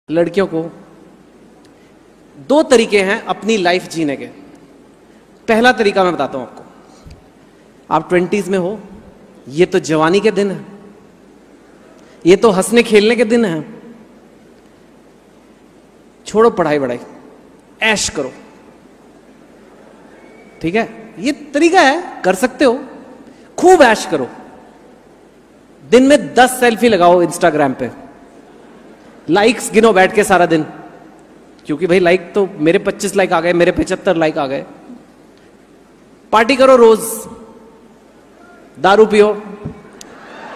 लड़कियों को दो तरीके हैं अपनी लाइफ जीने के। पहला तरीका मैं बताता हूं आपको। आप 20s में हो, ये तो जवानी के दिन है, ये तो हंसने खेलने के दिन है। छोड़ो पढ़ाई वढ़ाई, ऐश करो, ठीक है? ये तरीका है, कर सकते हो। खूब ऐश करो। दिन में 10 सेल्फी लगाओ इंस्टाग्राम पे, लाइक्स गिनो बैठ के सारा दिन, क्योंकि भाई लाइक तो मेरे 25 लाइक आ गए, मेरे 75 लाइक आ गए। पार्टी करो रोज, दारू पियो,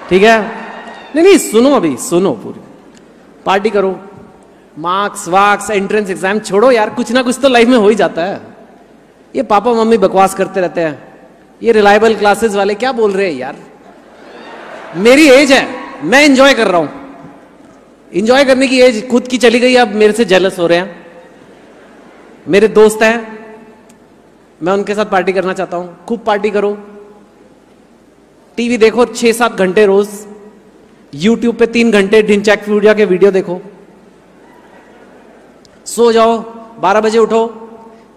ठीक है? नहीं सुनो, अभी सुनो पूरी। पार्टी करो, मार्क्स वार्क्स एंट्रेंस एग्जाम छोड़ो यार, कुछ ना कुछ तो लाइफ में हो ही जाता है। ये पापा मम्मी बकवास करते रहते हैं, ये रिलायबल क्लासेस वाले क्या बोल रहे हैं यार। मेरी एज है, मैं एंजॉय कर रहा हूं। एंजॉय करने की एज खुद की चली गई, अब मेरे से जेलस हो रहे हैं। मेरे दोस्त हैं, मैं उनके साथ पार्टी करना चाहता हूं। खूब पार्टी करो, टीवी देखो 6-7 घंटे रोज, यूट्यूब पे 3 घंटे ढिंचैक वीडियो के वीडियो देखो, सो जाओ, 12 बजे उठो।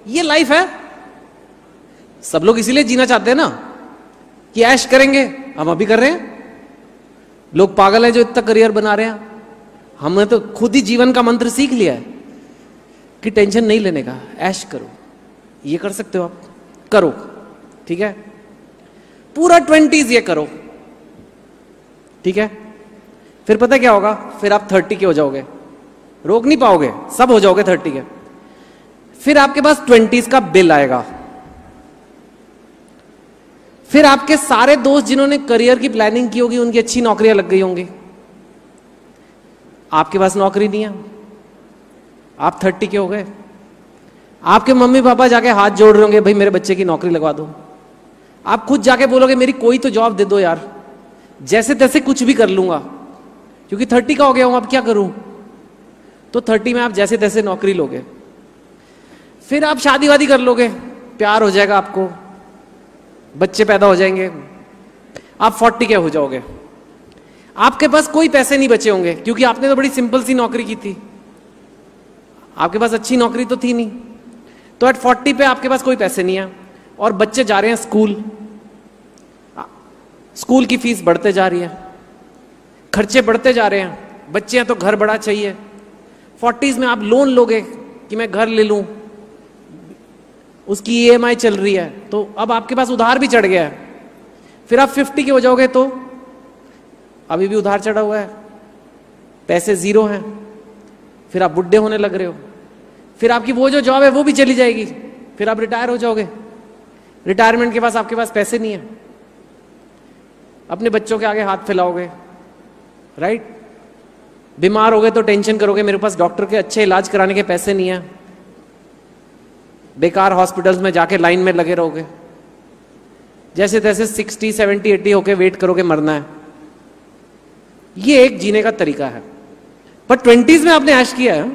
ये लाइफ है। सब लोग इसीलिए जीना चाहते हैं ना, कि ऐश करेंगे। हम अभी कर रहे हैं। लोग पागल हैं जो इतना करियर बना रहे हैं। हमने तो खुद ही जीवन का मंत्र सीख लिया है कि टेंशन नहीं लेने का, ऐश करो। ये कर सकते हो आप, करो, ठीक है? पूरा 20s ये करो, ठीक है? फिर पता क्या होगा? फिर आप 30 के हो जाओगे, रोक नहीं पाओगे, सब हो जाओगे 30 के। फिर आपके पास 20s का बिल आएगा। फिर आपके सारे दोस्त जिन्होंने करियर की प्लानिंग की होगी, उनकी अच्छी नौकरियां लग गई होंगी। आपके पास नौकरी नहीं है, आप 30 के हो गए। आपके मम्मी पापा जाके हाथ जोड़ रहे होंगे, भाई मेरे बच्चे की नौकरी लगवा दो। आप खुद जाके बोलोगे मेरी कोई तो जॉब दे दो यार, जैसे तैसे कुछ भी कर लूंगा, क्योंकि 30 का हो गया हूं, अब क्या करूं? तो 30 में आप जैसे तैसे नौकरी लोगे। फिर आप शादी वादी कर लोगे, प्यार हो जाएगा आपको, बच्चे पैदा हो जाएंगे, आप 40 के हो जाओगे। आपके पास कोई पैसे नहीं बचे होंगे, क्योंकि आपने तो बड़ी सिंपल सी नौकरी की थी, आपके पास अच्छी नौकरी तो थी नहीं। तो एट 40 पे आपके पास कोई पैसे नहीं है, और बच्चे जा रहे हैं स्कूल, स्कूल की फीस बढ़ते जा रही है, खर्चे बढ़ते जा रहे हैं, बच्चे हैं तो घर बड़ा चाहिए। 40s में आप लोन लोगे कि मैं घर ले लूं, उसकी EMI चल रही है, तो अब आपके पास उधार भी चढ़ गया है। फिर आप 50 के हो जाओगे तो अभी भी उधार चढ़ा हुआ है, पैसे जीरो हैं। फिर आप बुढ़े होने लग रहे हो, फिर आपकी वो जो जॉब है वो भी चली जाएगी, फिर आप रिटायर हो जाओगे। रिटायरमेंट के पास आपके पास पैसे नहीं है, अपने बच्चों के आगे हाथ फैलाओगे, राइट? बीमार हो गए तो टेंशन करोगे, मेरे पास डॉक्टर के अच्छे इलाज कराने के पैसे नहीं है, बेकार हॉस्पिटल्स में जाके लाइन में लगे रहोगे, जैसे तैसे 60, 70, 80 होके वेट करोगे मरना है। ये एक जीने का तरीका है। पर 20s में आपने ऐश किया है,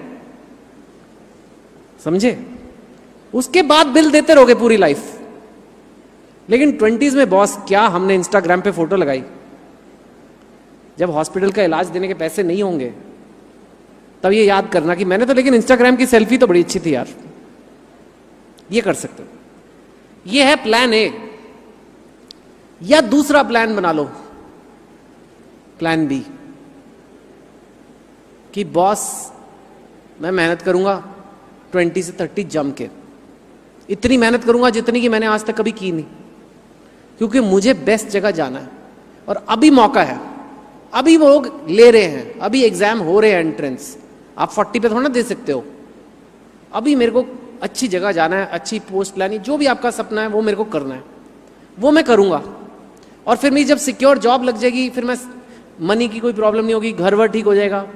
समझे? उसके बाद बिल देते रहोगे पूरी लाइफ। लेकिन 20s में बॉस, क्या हमने इंस्टाग्राम पे फोटो लगाई? जब हॉस्पिटल का इलाज देने के पैसे नहीं होंगे, तब ये याद करना कि मैंने तो, लेकिन इंस्टाग्राम की सेल्फी तो बड़ी अच्छी थी यार। ये कर सकते हो। ये है प्लान ए। या दूसरा प्लान बना लो, प्लान बी, कि बॉस मैं मेहनत करूंगा 20 से 30 जम के, इतनी मेहनत करूंगा जितनी कि मैंने आज तक कभी की नहीं, क्योंकि मुझे बेस्ट जगह जाना है। और अभी मौका है, अभी वो लोग ले रहे हैं, अभी एग्जाम हो रहे हैं एंट्रेंस। आप 40 पे थोड़ा ना दे सकते हो। अभी मेरे को अच्छी जगह जाना है, अच्छी पोस्ट लानी, जो भी आपका सपना है वो मेरे को करना है, वो मैं करूंगा। और फिर मेरी जब सिक्योर जॉब लग जाएगी, फिर मैं मनी की कोई प्रॉब्लम नहीं होगी, घर वर ठीक हो जाएगा।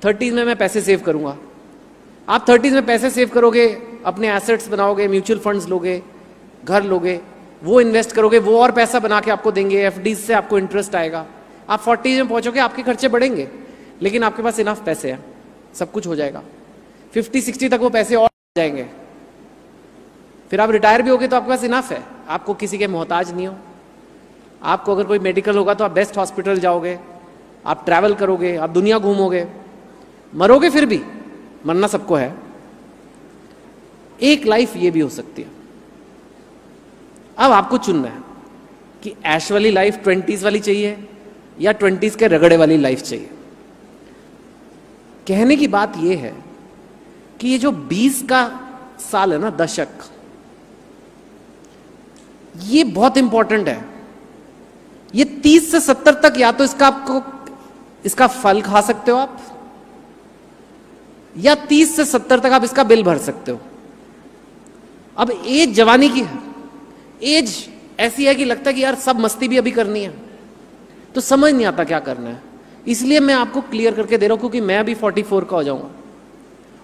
30s में मैं पैसे सेव करूंगा। आप 30s में पैसे सेव करोगे, अपने एसेट्स बनाओगे, म्यूचुअल फंड्स लोगे, घर लोगे, वो इन्वेस्ट करोगे, वो और पैसा बना के आपको देंगे, FDs से आपको इंटरेस्ट आएगा। आप 40s में पहुंचोगे, आपके खर्चे बढ़ेंगे, लेकिन आपके पास इनफ पैसे हैं, सब कुछ हो जाएगा। 50-60 तक वो पैसे और जाएंगे। फिर आप रिटायर भी होगे तो आपके पास इनफ है, आपको किसी के मोहताज नहीं हो। आपको अगर कोई मेडिकल होगा तो आप बेस्ट हॉस्पिटल जाओगे, आप ट्रैवल करोगे, आप दुनिया घूमोगे। मरोगे फिर भी, मरना सबको है। एक लाइफ ये भी हो सकती है। अब आपको चुनना है कि ऐश वाली लाइफ 20s वाली चाहिए या 20s के रगड़े वाली लाइफ चाहिए। कहने की बात यह है कि ये जो 20 का साल है ना, दशक, ये बहुत इंपॉर्टेंट है। ये 30 से 70 तक या तो इसका फल खा सकते हो आप, या 30 से 70 तक आप इसका बिल भर सकते हो। अब एज जवानी की है, एज ऐसी है कि लगता है कि यार सब मस्ती भी अभी करनी है, तो समझ नहीं आता क्या करना है। इसलिए मैं आपको क्लियर करके दे रहा हूं, क्योंकि मैं अभी 44 का हो जाऊंगा।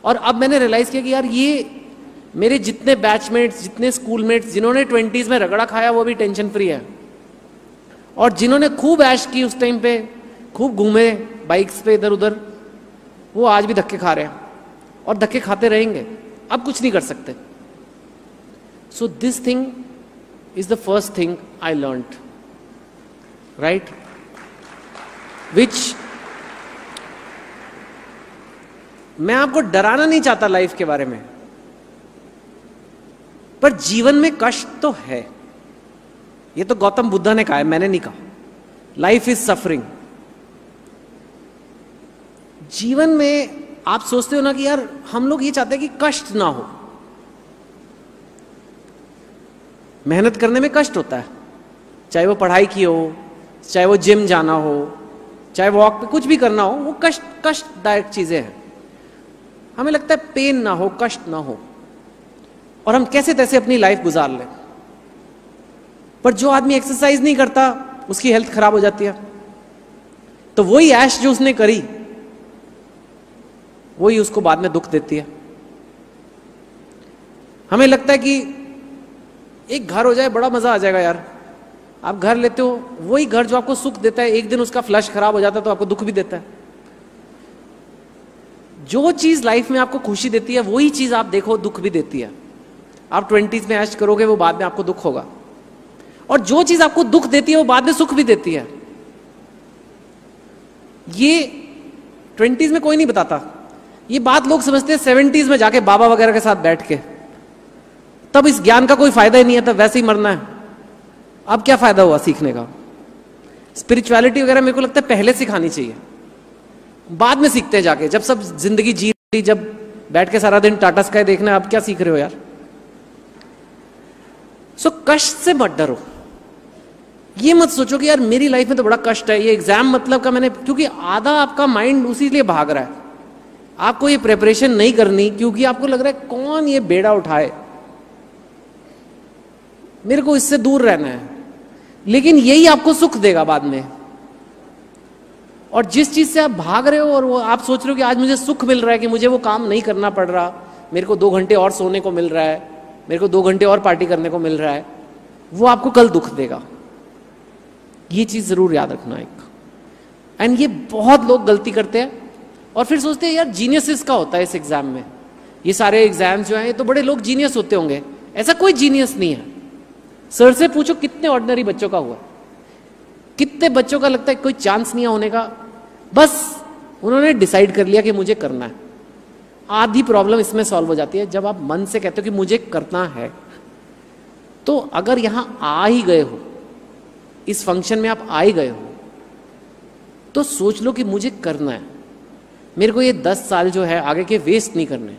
और अब मैंने रियलाइज किया कि यार ये मेरे जितने बैचमेट्स, जितने स्कूलमेट्स जिन्होंने 20s में रगड़ा खाया, वो भी टेंशन फ्री है। और जिन्होंने खूब ऐश की उस टाइम पे, खूब घूमे बाइक्स पे इधर उधर, वो आज भी धक्के खा रहे हैं और धक्के खाते रहेंगे। अब कुछ नहीं कर सकते। So this thing is the first thing I learned, right? Which मैं आपको डराना नहीं चाहता लाइफ के बारे में, पर जीवन में कष्ट तो है। ये तो गौतम बुद्धा ने कहा है, मैंने नहीं कहा। Life is suffering. जीवन में आप सोचते हो ना कि यार हम लोग ये चाहते हैं कि कष्ट ना हो। मेहनत करने में कष्ट होता है, चाहे वो पढ़ाई की हो, चाहे वो जिम जाना हो, चाहे वॉक पे कुछ भी करना हो, वो कष्टदायक चीजें हैं। हमें लगता है पेन ना हो, कष्ट ना हो, और हम कैसे तैसे अपनी लाइफ गुजार लें। पर जो आदमी एक्सरसाइज नहीं करता, उसकी हेल्थ खराब हो जाती है। तो वही ऐश जो उसने करी, वही उसको बाद में दुख देती है। हमें लगता है कि एक घर हो जाए, बड़ा मजा आ जाएगा यार। आप घर लेते हो, वही घर जो आपको सुख देता है, एक दिन उसका फ्लश खराब हो जाता है तो आपको दुख भी देता है। जो चीज लाइफ में आपको खुशी देती है, वही चीज आप देखो दुख भी देती है। आप 20s में ऐश करोगे, वो बाद में आपको दुख होगा। और जो चीज आपको दुख देती है, वो बाद में सुख भी देती है। ये 20s में कोई नहीं बताता। ये बात लोग समझते हैं 70s में जाके बाबा वगैरह के साथ बैठ के, तब इस ज्ञान का कोई फायदा ही नहीं है, तब वैसे ही मरना है। अब क्या फायदा हुआ सीखने का? स्पिरिचुअलिटी वगैरह मेरे को लगता है पहले सिखानी चाहिए, बाद में सीखते हैं जाके, जब सब जिंदगी जी रही, जब बैठ के सारा दिन टाटा स्काई देखना है। अब क्या सीख रहे हो यार? सो कष्ट से मत डरो। ये मत सोचो कि यार मेरी लाइफ में तो बड़ा कष्ट है, ये एग्जाम मतलब का मैंने, क्योंकि आधा आपका माइंड उसी लिए भाग रहा है। आपको ये प्रिपरेशन नहीं करनी, क्योंकि आपको लग रहा है कौन ये बेड़ा उठाए, मेरे को इससे दूर रहना है। लेकिन यही आपको सुख देगा बाद में। और जिस चीज से आप भाग रहे हो और वो आप सोच रहे हो कि आज मुझे सुख मिल रहा है कि मुझे वो काम नहीं करना पड़ रहा, मेरे को 2 घंटे और सोने को मिल रहा है, मेरे को 2 घंटे और पार्टी करने को मिल रहा है, वो आपको कल दुख देगा। ये चीज जरूर याद रखना एक। एंड ये बहुत लोग गलती करते हैं और फिर सोचते हैं यार जीनियस इसका होता है इस एग्जाम में। ये सारे एग्जाम्स जो हैं, ये तो बड़े लोग जीनियस होते होंगे। ऐसा कोई जीनियस नहीं है। सर से पूछो कितने ऑर्डिनरी बच्चों का हुआ, कितने बच्चों का लगता है कोई चांस नहीं है होने का, बस उन्होंने डिसाइड कर लिया कि मुझे करना है। आधी प्रॉब्लम इसमें सॉल्व हो जाती है जब आप मन से कहते हो कि मुझे करना है। तो अगर यहां आ ही गए हो, इस फंक्शन में आप आ ही गए हो, तो सोच लो कि मुझे करना है। मेरे को ये 10 साल जो है आगे के वेस्ट नहीं करने।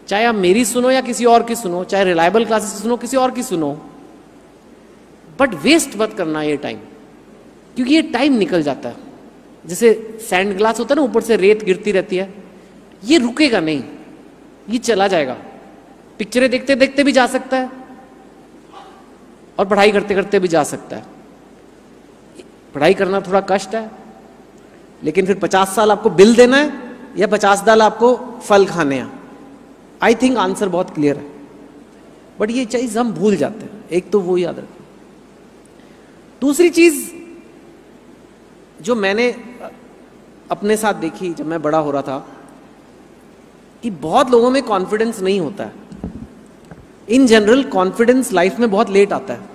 चाहे आप मेरी सुनो या किसी और की सुनो, चाहे रिलायबल क्लासेस सुनो, किसी और की सुनो, बट वेस्ट मत करना ये टाइम, क्योंकि ये टाइम निकल जाता है। जैसे सैंड ग्लास होता है ना, ऊपर से रेत गिरती रहती है, ये रुकेगा नहीं, ये चला जाएगा। पिक्चरें देखते देखते भी जा सकता है और पढ़ाई करते करते भी जा सकता है। पढ़ाई करना थोड़ा कष्ट है, लेकिन फिर 50 साल आपको बिल देना है या 50 साल आपको फल खाने हैं? आई थिंक आंसर बहुत क्लियर है, बट ये चीज हम भूल जाते हैं। एक तो वो याद रखें। दूसरी चीज जो मैंने अपने साथ देखी जब मैं बड़ा हो रहा था, कि बहुत लोगों में कॉन्फिडेंस नहीं होता है। इन जनरल कॉन्फिडेंस लाइफ में बहुत लेट आता है।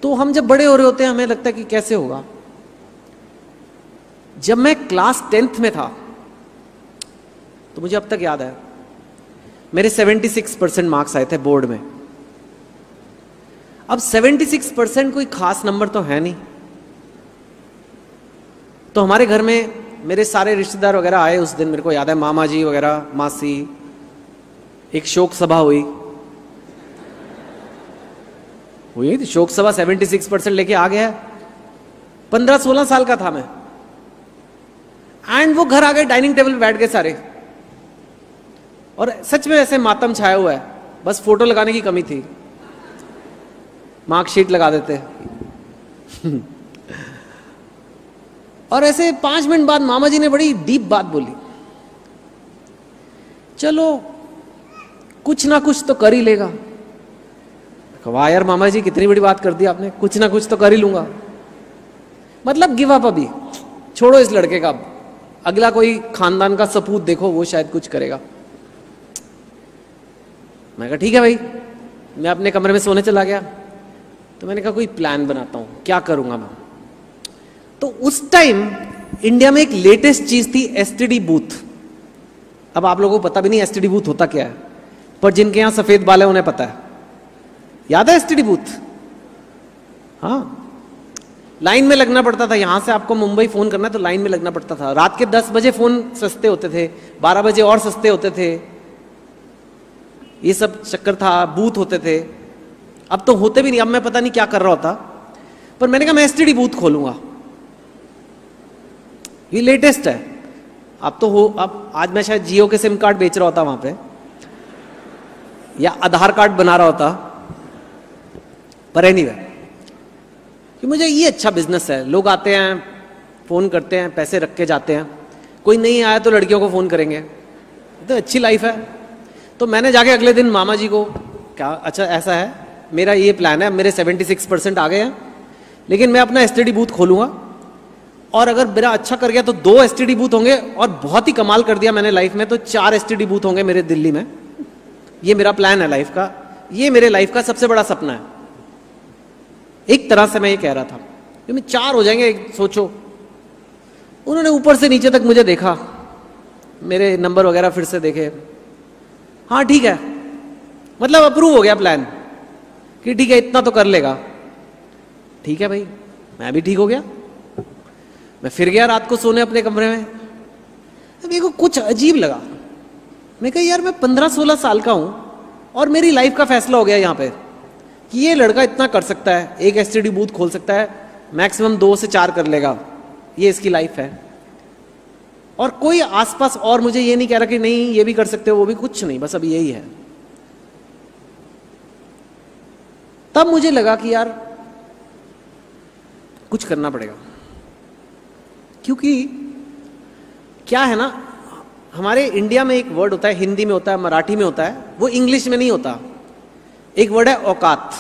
तो हम जब बड़े हो रहे होते हैं, हमें लगता है कि कैसे होगा। जब मैं क्लास 10th में था, तो मुझे अब तक याद है, मेरे 76% मार्क्स आए थे बोर्ड में। अब 76% कोई खास नंबर तो है नहीं। तो हमारे घर में मेरे सारे रिश्तेदार वगैरह आए उस दिन, मेरे को याद है, मामा जी वगैरह, मासी, एक शोक सभा हुई थी। शोक सभा 76% लेके आ गया। 15-16 साल का था मैं, एंड वो घर आ गए, डाइनिंग टेबल पे बैठ गए सारे, और सच में ऐसे मातम छाया हुआ है, बस फोटो लगाने की कमी थी, मार्कशीट लगा देते। और ऐसे 5 मिनट बाद मामा जी ने बड़ी डीप बात बोली, चलो कुछ ना कुछ तो कर ही लेगा। वाह यार मामा जी, कितनी बड़ी बात कर दी आपने, कुछ ना कुछ तो कर ही लूंगा। मतलब गिव अप, अभी छोड़ो इस लड़के का, अगला कोई खानदान का सपूत देखो, वो शायद कुछ करेगा। मैं कहा ठीक है भाई। मैं अपने कमरे में सोने चला गया। तो मैंने कहा कोई प्लान बनाता हूं, क्या करूंगा मैं। तो उस टाइम इंडिया में एक लेटेस्ट चीज थी, एसटीडी बूथ। अब आप लोगों को पता भी नहीं एसटीडी बूथ होता क्या है, पर जिनके यहां सफेद बाल है उन्हें पता है। याद है एसटीडी बूथ? हाँ, लाइन में लगना पड़ता था। यहां से आपको मुंबई फोन करना है तो लाइन में लगना पड़ता था। रात के 10 बजे फोन सस्ते होते थे, 12 बजे और सस्ते होते थे, ये सब चक्कर था। बूथ होते थे, अब तो होते भी नहीं। अब मैं पता नहीं क्या कर रहा होता, पर मैंने कहा मैं एसटीडी बूथ खोलूंगा, ये लेटेस्ट है। अब तो हो, अब आज मैं शायद जियो के सिम कार्ड बेच रहा होता वहां पे, या आधार कार्ड बना रहा होता, पर एनीवे, कि मुझे ये अच्छा बिजनेस है। लोग आते हैं, फोन करते हैं, पैसे रख के जाते हैं, कोई नहीं आया तो लड़कियों को फोन करेंगे, तो अच्छी लाइफ है। तो मैंने जाके अगले दिन मामा जी को, क्या अच्छा ऐसा है, मेरा ये प्लान है, मेरे 76% आ गए हैं, लेकिन मैं अपना एसटीडी बूथ खोलूंगा, और अगर मेरा अच्छा कर गया तो 2 एसटीडी बूथ होंगे, और बहुत ही कमाल कर दिया मैंने लाइफ में तो 4 एसटीडी बूथ होंगे मेरे दिल्ली में। ये मेरा प्लान है लाइफ का, ये मेरे लाइफ का सबसे बड़ा सपना है। एक तरह से मैं ये कह रहा था कि मैं 4 हो जाएंगे, सोचो। उन्होंने ऊपर से नीचे तक मुझे देखा, मेरे नंबर वगैरह फिर से देखे, हाँ ठीक है, मतलब अप्रूव हो गया प्लान कि ठीक है इतना तो कर लेगा। ठीक है भाई, मैं भी ठीक हो गया। मैं फिर गया रात को सोने अपने कमरे में। मेरे को कुछ अजीब लगा। मैं कहा यार मैं 15-16 साल का हूं और मेरी लाइफ का फैसला हो गया यहां पे कि ये लड़का इतना कर सकता है, एक एसटीडी बूथ खोल सकता है, मैक्सिमम 2 से 4 कर लेगा, ये इसकी लाइफ है। और कोई आसपास और मुझे ये नहीं कह रहा कि नहीं ये भी कर सकते हो, वो भी, कुछ नहीं, बस अभी यही है। तब मुझे लगा कि यार कुछ करना पड़ेगा, क्योंकि क्या है ना, हमारे इंडिया में एक वर्ड होता है, हिंदी में होता है, मराठी में होता है, वो इंग्लिश में नहीं होता। एक वर्ड है औकात।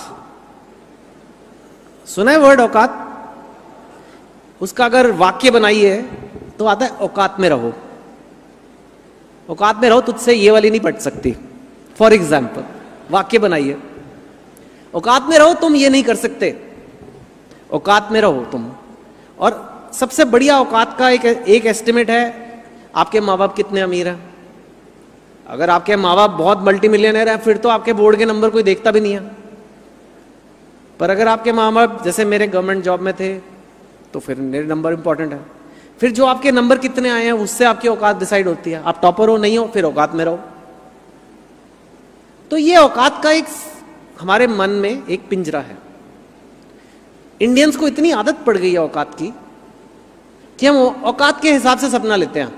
सुना है वर्ड औकात? उसका अगर वाक्य बनाइए तो आता है औकात में रहो। औकात में रहो, तुझसे ये वाली नहीं पट सकती। फॉर एग्जाम्पल वाक्य बनाइए, औकात में रहो, तुम ये नहीं कर सकते, औकात में रहो तुम। और सबसे बढ़िया औकात का एक एस्टिमेट है, आपके माँ बाप कितने अमीर हैं। अगर आपके माँ बाप बहुत मल्टी मिलियनर हैं, फिर तो आपके बोर्ड के नंबर कोई देखता भी नहीं है। पर अगर आपके माँ बाप जैसे मेरे गवर्नमेंट जॉब में थे, तो फिर मेरे नंबर इंपॉर्टेंट है। फिर जो आपके नंबर कितने आए हैं उससे आपकी औकात डिसाइड होती है। आप टॉपर हो नहीं हो, फिर औकात में रहो। तो ये औकात का एक हमारे मन में एक पिंजरा है। इंडियंस को इतनी आदत पड़ गई है औकात की कि हम औकात के हिसाब से सपना लेते हैं।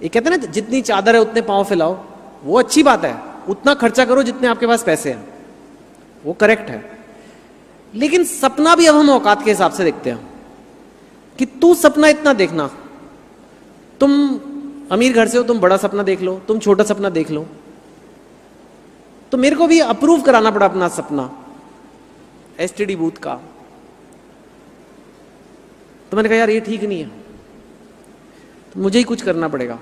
ये कहते हैं ना, जितनी चादर है उतने पांव फैलाओ। वो अच्छी बात है, उतना खर्चा करो जितने आपके पास पैसे हैं, वो करेक्ट है। लेकिन सपना भी अब हम औकात के हिसाब से देखते हैं कि तू सपना इतना देखना, तुम अमीर घर से हो, तुम बड़ा सपना देख लो, तुम छोटा सपना देख लो। तो मेरे को भी अप्रूव कराना पड़ा अपना सपना एसटीडी बूथ का। तो मैंने कहा यार ये ठीक नहीं है, तो मुझे ही कुछ करना पड़ेगा।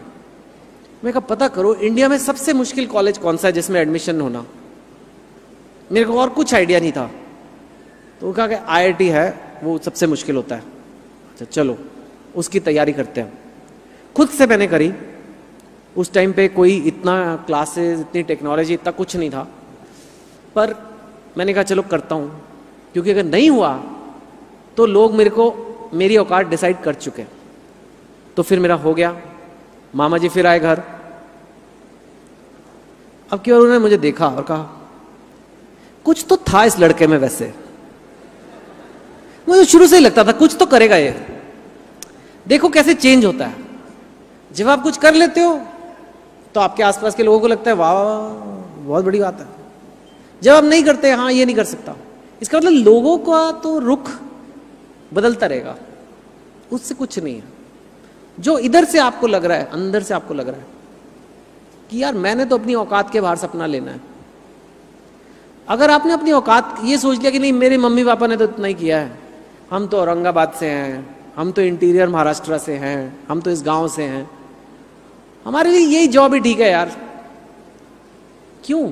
मैं कहा पता करो इंडिया में सबसे मुश्किल कॉलेज कौन सा है जिसमें एडमिशन होना। मेरे को और कुछ आइडिया नहीं था, तो वो कहा कि आईआईटी है, वो सबसे मुश्किल होता है। अच्छा चलो उसकी तैयारी करते हैं। खुद से मैंने करी। उस टाइम पे कोई इतना क्लासेस, इतनी टेक्नोलॉजी, इतना कुछ नहीं था, पर मैंने कहा चलो करता हूँ, क्योंकि अगर नहीं हुआ तो लोग मेरी औकात डिसाइड कर चुके। तो फिर मेरा हो गया। मामा जी फिर आए घर। अब की बार उन्होंने मुझे देखा और कहा कुछ तो था इस लड़के में, वैसे मुझे शुरू से ही लगता था कुछ तो करेगा ये। देखो कैसे चेंज होता है। जब आप कुछ कर लेते हो तो आपके आसपास के लोगों को लगता है वाह बहुत बड़ी बात है। जब आप नहीं करते, हाँ ये नहीं कर सकता, इसका मतलब लोगों का तो रुख बदलता रहेगा, उससे कुछ नहीं है। जो इधर से आपको लग रहा है, अंदर से आपको लग रहा है कि यार मैंने तो अपनी औकात के बाहर सपना लेना है। अगर आपने अपनी औकात ये सोच लिया कि नहीं मेरे मम्मी पापा ने तो इतना ही किया है, हम तो औरंगाबाद से हैं, हम तो इंटीरियर महाराष्ट्र से हैं, हम तो इस गांव से हैं, हमारे लिए यही जॉब ही ठीक है यार। क्यों?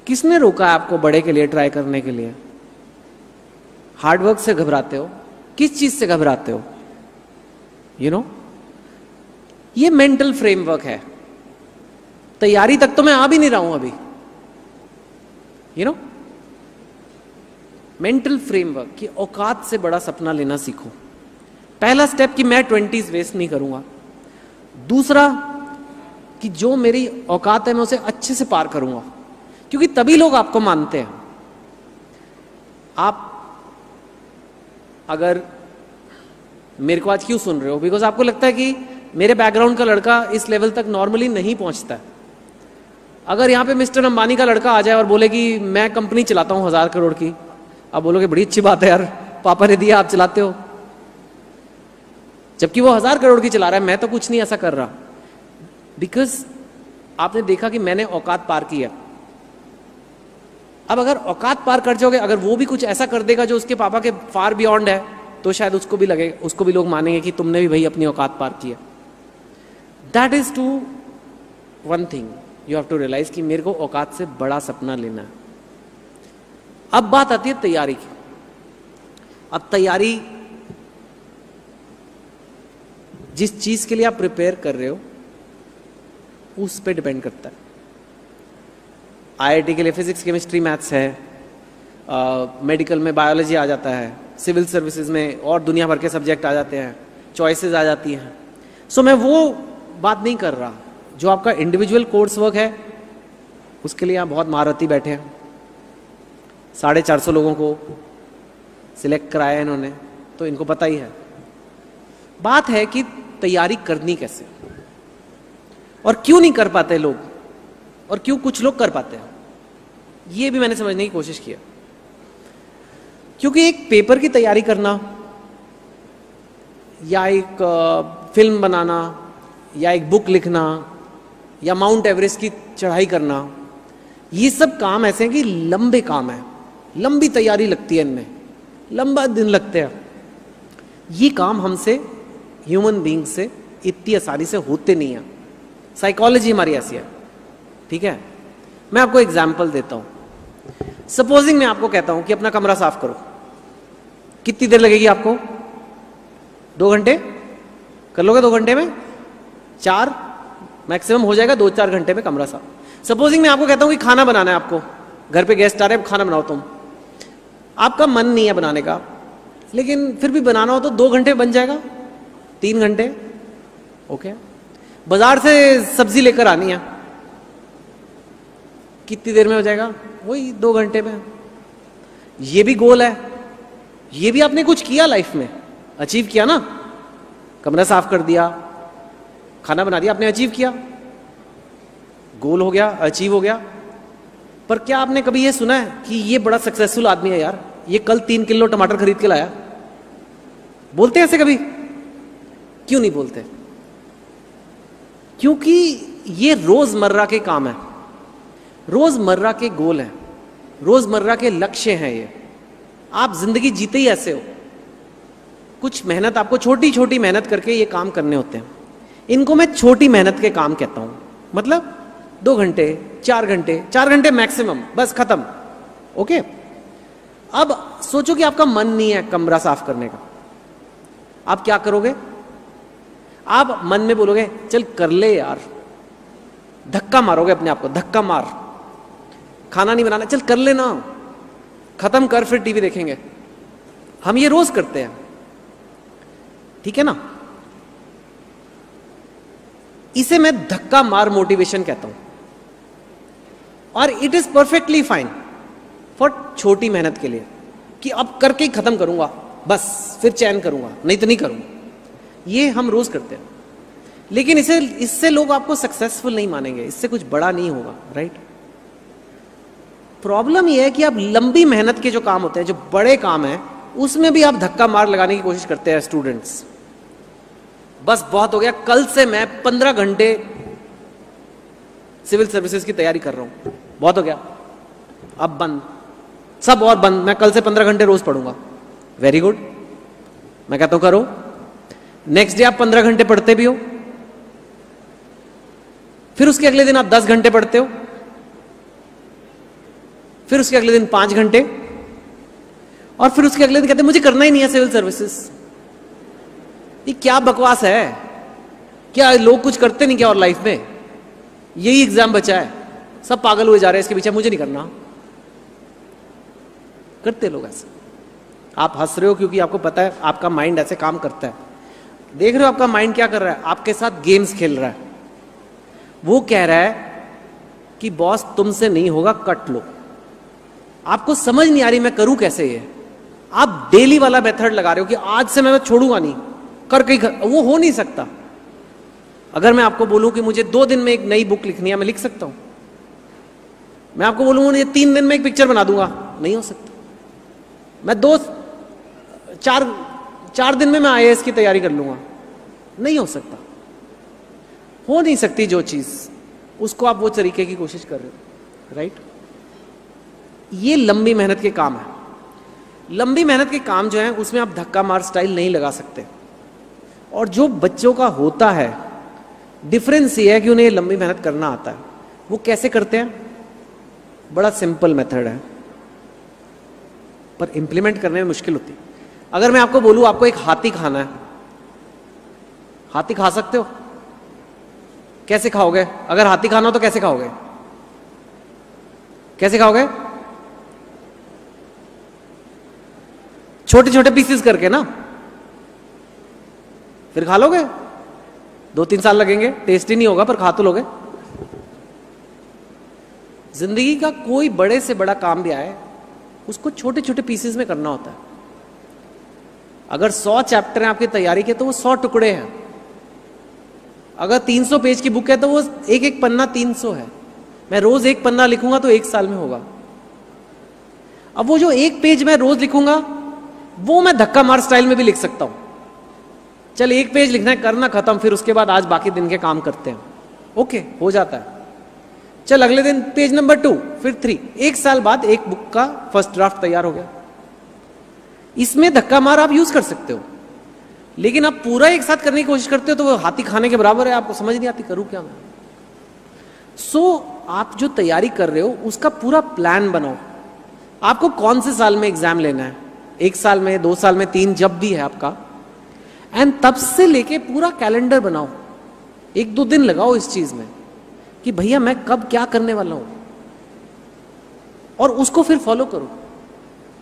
किसने रोका है आपको बड़े के लिए ट्राई करने के लिए? हार्डवर्क से घबराते हो? किस चीज से घबराते हो? यू नो, ये मेंटल फ्रेमवर्क है। तैयारी तक तो मैं आ भी नहीं रहा हूं अभी। यू नो, मेंटल फ्रेमवर्क कि औकात से बड़ा सपना लेना सीखो। पहला स्टेप कि मैं 20s वेस्ट नहीं करूंगा। दूसरा कि जो मेरी औकात है मैं उसे अच्छे से पार करूंगा, क्योंकि तभी लोग आपको मानते हैं। आप अगर मेरे को आज क्यों सुन रहे हो? बिकॉज आपको लगता है कि मेरे बैकग्राउंड का लड़का इस लेवल तक नॉर्मली नहीं पहुंचता है। अगर यहां पे मिस्टर अंबानी का लड़का आ जाए और बोले कि मैं कंपनी चलाता हूं 1000 करोड़ की, आप बोलोगे बड़ी अच्छी बात है यार, पापा ने दिया आप चलाते हो। जबकि वो 1000 करोड़ की चला रहा है, मैं तो कुछ नहीं ऐसा कर रहा। बिकॉज आपने देखा कि मैंने औकात पार किया। अब अगर औकात पार कर जाओगे, अगर वो भी कुछ ऐसा कर देगा जो उसके पापा के फार बियॉन्ड है, तो शायद उसको भी लगे, उसको भी लोग मानेंगे कि तुमने भी भाई अपनी औकात पार किया। That is to one thing you have to realise कि मेरे को औकात से बड़ा सपना लेना है। अब बात आती है तैयारी की। अब तैयारी जिस चीज के लिए आप प्रिपेयर कर रहे हो उस पर डिपेंड करता है। आईआईटी के लिए फिजिक्स, केमिस्ट्री, मैथ्स है, मेडिकल में बायोलॉजी आ जाता है, सिविल सर्विसेज में और दुनिया भर के सब्जेक्ट आ जाते हैं, चॉइसेस आ जाती हैं। सो मैं वो बात नहीं कर रहा। जो आपका इंडिविजुअल कोर्स वर्क है उसके लिए यहाँ बहुत महारथी बैठे हैं। 450 लोगों को सिलेक्ट कराया इन्होंने, तो इनको पता ही है। बात है कि तैयारी करनी कैसे और क्यों नहीं कर पाते लोग, और क्यों कुछ लोग कर पाते हैं, ये भी मैंने समझने की कोशिश किया। क्योंकि एक पेपर की तैयारी करना या एक फिल्म बनाना या एक बुक लिखना या माउंट एवरेस्ट की चढ़ाई करना, ये सब काम ऐसे हैं कि लंबे काम है, लंबी तैयारी लगती है, इनमें लंबा दिन लगते हैं। ये काम हमसे, ह्यूमन बीइंग से इतनी आसानी से होते नहीं है। साइकोलॉजी हमारी ऐसी है, ठीक है। मैं आपको एग्जाम्पल देता हूं। सपोजिंग मैं आपको कहता हूं कि अपना कमरा साफ करो, कितनी देर लगेगी आपको? 2 घंटे कर लोगे? 2 घंटे में 4 मैक्सिमम हो जाएगा, 2-4 घंटे में कमरा साफ। सपोजिंग मैं आपको कहता हूं कि खाना बनाना है आपको, घर पे गेस्ट आ रहे हैं, खाना बनाओ तुम। आपका मन नहीं है बनाने का, लेकिन फिर भी बनाना हो तो 2 घंटे बन जाएगा, 3 घंटे। ओके, बाजार से सब्जी लेकर आनी है, कितनी देर में हो जाएगा? वही 2 घंटे में। ये भी गोल है, ये भी आपने कुछ किया लाइफ में, अचीव किया ना। कमरा साफ कर दिया, खाना बना दिया, आपने अचीव किया, गोल हो गया, अचीव हो गया। पर क्या आपने कभी ये सुना है कि ये बड़ा सक्सेसफुल आदमी है यार, ये कल 3 किलो टमाटर खरीद के लाया? बोलते हैं ऐसे कभी? क्यों नहीं बोलते? क्योंकि ये रोजमर्रा के काम है, रोजमर्रा के गोल हैं, रोजमर्रा के लक्ष्य हैं। ये आप जिंदगी जीते ही ऐसे हो। कुछ मेहनत आपको, छोटी छोटी मेहनत करके ये काम करने होते हैं। इनको मैं छोटी मेहनत के काम कहता हूं। मतलब 2 घंटे, 4 घंटे, 4 घंटे मैक्सिमम, बस खत्म। ओके, अब सोचो कि आपका मन नहीं है कमरा साफ करने का, आप क्या करोगे? आप मन में बोलोगे चल कर ले यार, धक्का मारोगे अपने आप को, धक्का मार, खाना नहीं बनाना, चल कर लेना, खत्म कर फिर टीवी देखेंगे। हम ये रोज करते हैं, ठीक है ना। इसे मैं धक्का मार मोटिवेशन कहता हूं, और it is perfectly fine for छोटी मेहनत के लिए कि अब करके ही खत्म करूंगा बस, फिर चैन करूंगा, नहीं तो नहीं करूंगा। ये हम रोज करते हैं, लेकिन इससे लोग आपको सक्सेसफुल नहीं मानेंगे, इससे कुछ बड़ा नहीं होगा, राइट। प्रॉब्लम यह है कि आप लंबी मेहनत के जो काम होते हैं, जो बड़े काम हैं, उसमें भी आप धक्का मार लगाने की कोशिश करते हैं स्टूडेंट्स। बस बहुत हो गया, कल से मैं 15 घंटे सिविल सर्विसेज की तैयारी कर रहा हूं, बहुत हो गया, अब बंद, सब और बंद, मैं कल से 15 घंटे रोज पढ़ूंगा। वेरी गुड, मैं कहता हूं करो। नेक्स्ट डे आप 15 घंटे पढ़ते भी हो, फिर उसके अगले दिन आप 10 घंटे पढ़ते हो, फिर उसके अगले दिन 5 घंटे, और फिर उसके अगले दिन कहते हैं मुझे करना ही नहीं है सिविल सर्विसेज। ये क्या बकवास है, क्या लोग कुछ करते नहीं क्या और लाइफ में, यही एग्जाम बचा है, सब पागल हुए जा रहे हैं इसके पीछे, मुझे नहीं करना। करते लोग ऐसे। आप हंस रहे हो क्योंकि आपको पता है आपका माइंड ऐसे काम करता है। देख रहे हो आपका माइंड क्या कर रहा है, आपके साथ गेम्स खेल रहा है। वो कह रहा है कि बॉस तुमसे नहीं होगा, कट लो। आपको समझ नहीं आ रही मैं करूं कैसे ये, आप डेली वाला मेथड लगा रहे हो कि आज से मैं छोड़ूंगा नहीं, वो हो नहीं सकता। अगर मैं आपको बोलूं कि मुझे 2 दिन में एक नई बुक लिखनी है, मैं लिख सकता हूं। मैं आपको बोलूंगा मुझे 3 दिन में एक पिक्चर बना दूंगा, नहीं हो सकता। मैं 4 दिन में मैं IAS की तैयारी कर लूंगा, नहीं हो सकता। हो नहीं सकती जो चीज, उसको आप वो तरीके की कोशिश कर रहे हो, राइट। ये लंबी मेहनत के काम है। लंबी मेहनत के काम जो है उसमें आप धक्का मार स्टाइल नहीं लगा सकते। और जो बच्चों का होता है, डिफरेंस ये है कि उन्हें लंबी मेहनत करना आता है। वो कैसे करते हैं, बड़ा सिंपल मेथड है, पर इंप्लीमेंट करने में मुश्किल होती है। अगर मैं आपको बोलूं आपको एक हाथी खाना है, हाथी खा सकते हो? कैसे खाओगे? अगर हाथी खाना हो तो कैसे खाओगे? कैसे खाओगे? छोटे छोटे पीसेस करके ना, फिर खा लोगे। 2-3 साल लगेंगे, टेस्टी नहीं होगा, पर खा तो लोगे। जिंदगी का कोई बड़े से बड़ा काम भी आए, उसको छोटे छोटे पीसेस में करना होता है। अगर 100 चैप्टर हैं आपकी तैयारी के, तो वो 100 टुकड़े हैं। अगर 300 पेज की बुक है, तो वो एक एक पन्ना 300 है। मैं रोज एक पन्ना लिखूंगा तो 1 साल में होगा। अब वो जो एक पेज मैं रोज लिखूंगा, वो मैं धक्का मार स्टाइल में भी लिख सकता हूं। चल 1 पेज लिखना है, करना खत्म, फिर उसके बाद आज बाकी दिन के काम करते हैं, ओके, हो जाता है। चल अगले दिन पेज नंबर 2, फिर 3, 1 साल बाद एक बुक का फर्स्ट ड्राफ्ट तैयार हो गया। इसमें धक्का मार आप यूज कर सकते हो, लेकिन आप पूरा एक साथ करने की कोशिश करते हो तो वो हाथी खाने के बराबर है। आपको समझ नहीं आती करूं क्या मैं। आप जो तैयारी कर रहे हो उसका पूरा प्लान बनाओ। आपको कौन से साल में एग्जाम लेना है, 1 साल में, 2 साल में, 3, जब भी है आपका, एंड तब से लेके पूरा कैलेंडर बनाओ। 1-2 दिन लगाओ इस चीज में कि भैया मैं कब क्या करने वाला हूं, और उसको फिर फॉलो करो।